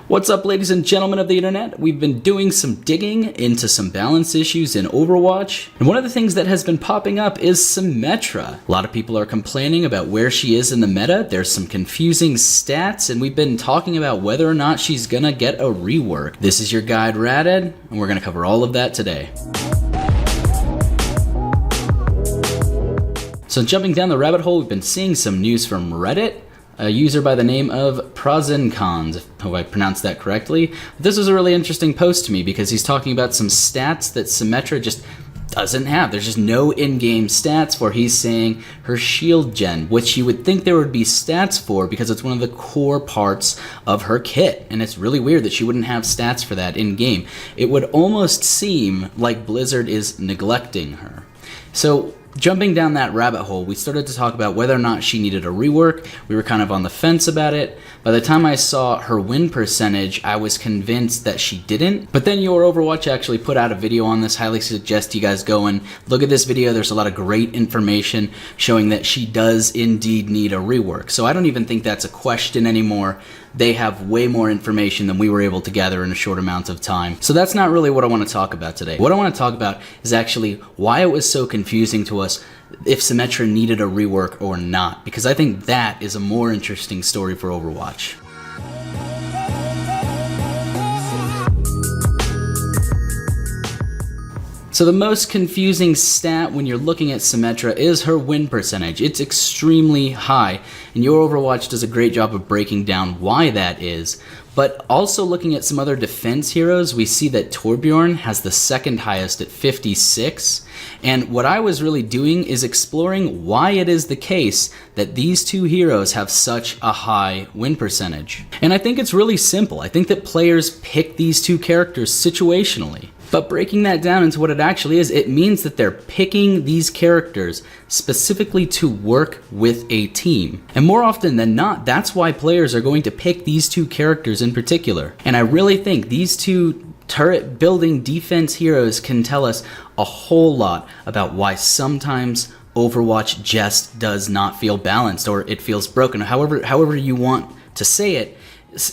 What's up, ladies and gentlemen of the internet? We've been doing some digging into some balance issues in Overwatch, and one of the things that has been popping up is Symmetra. A lot of people are complaining about where she is in the meta. There's some confusing stats, and we've been talking about whether or not she's gonna get a rework. This is your guide, Raded, and we're gonna cover all of that today. So jumping down the rabbit hole, we've been seeing some news from Reddit. A user by the name of Prozencons, if I pronounced that correctly. This was a really interesting post to me because he's talking about some stats that Symmetra just doesn't have. There's just no in-game stats for. He's saying her shield gen, which you would think there would be stats for because it's one of the core parts of her kit. And it's really weird that she wouldn't have stats for that in-game. It would almost seem like Blizzard is neglecting her. So jumping down that rabbit hole, we started to talk about whether or not she needed a rework. We were kind of on the fence about it. By the time I saw her win percentage, I was convinced that she didn't. But then Your Overwatch actually put out a video on this. Highly suggest you guys go and look at this video. There's a lot of great information showing that she does indeed need a rework. So I don't even think that's a question anymore. They have way more information than we were able to gather in a short amount of time. So that's not really what I want to talk about today. What I want to talk about is actually why it was so confusing to us if Symmetra needed a rework or not, because I think that is a more interesting story for Overwatch. So the most confusing stat when you're looking at Symmetra is her win percentage. It's extremely high, and Your Overwatch does a great job of breaking down why that is. But also looking at some other defense heroes, we see that Torbjorn has the second highest at 56. And what I was really doing is exploring why it is the case that these two heroes have such a high win percentage. And I think it's really simple. I think that players pick these two characters situationally. But breaking that down into what it actually is, it means that they're picking these characters specifically to work with a team. And more often than not, that's why players are going to pick these two characters in particular. And I really think these two turret building defense heroes can tell us a whole lot about why sometimes Overwatch just does not feel balanced, or it feels broken. However you want to say it,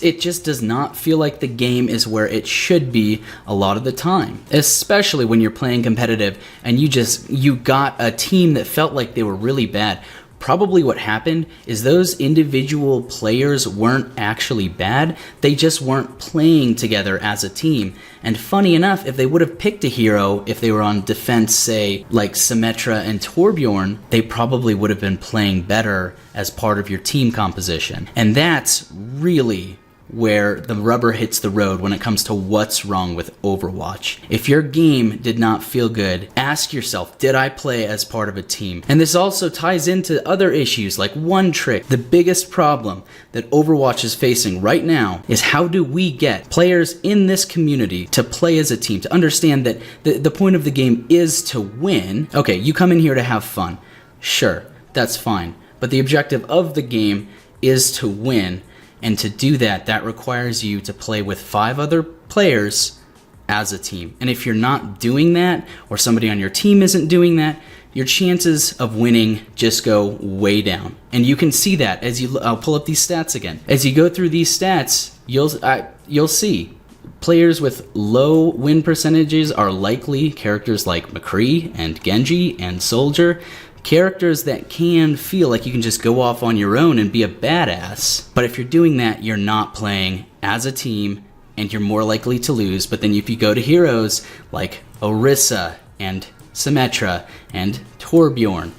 it just does not feel like the game is where it should be a lot of the time, especially when you're playing competitive and you got a team that felt like they were really bad. Probably what happened is those individual players weren't actually bad, they just weren't playing together as a team. And funny enough, if they would have picked a hero, if they were on defense, say, like Symmetra and Torbjorn, they probably would have been playing better as part of your team composition. And that's really where the rubber hits the road when it comes to what's wrong with Overwatch. If your game did not feel good, ask yourself, did I play as part of a team? And this also ties into other issues like one trick. The biggest problem that Overwatch is facing right now is how do we get players in this community to play as a team, to understand that the point of the game is to win. Okay, you come in here to have fun. Sure, that's fine. But the objective of the game is to win. And to do that, that requires you to play with 5 other players as a team. And if you're not doing that, or somebody on your team isn't doing that, your chances of winning just go way down. And you can see that as I'll pull up these stats again. As you go through these stats, you'll see players with low win percentages are likely characters like McCree and Genji and Soldier. Characters that can feel like you can just go off on your own and be a badass. But if you're doing that, you're not playing as a team and you're more likely to lose. But then if you go to heroes like Orisa and Symmetra and Torbjorn,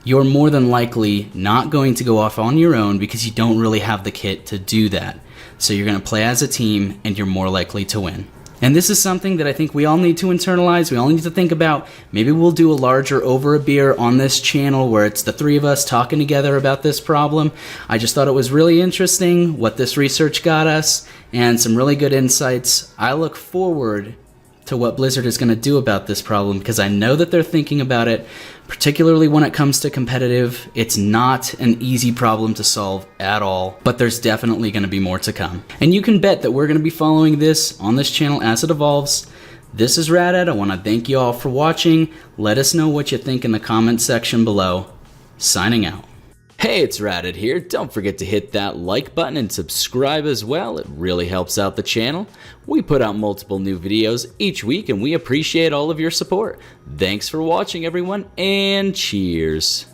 you're more than likely not going to go off on your own because you don't really have the kit to do that. So you're going to play as a team and you're more likely to win. And this is something that I think we all need to internalize. We all need to think about. Maybe we'll do a larger over a beer on this channel where it's the 3 of us talking together about this problem. I just thought it was really interesting what this research got us and some really good insights. I look forward to what Blizzard is going to do about this problem because I know that they're thinking about it, particularly when it comes to competitive. It's not an easy problem to solve at all, but there's definitely going to be more to come. And you can bet that we're going to be following this on this channel as it evolves. This is Raded. I want to thank you all for watching. Let us know what you think in the comment section below. Signing out. Hey, it's Radit here. Don't forget to hit that like button and subscribe as well. It really helps out the channel. We put out multiple new videos each week and we appreciate all of your support. Thanks for watching, everyone, and cheers.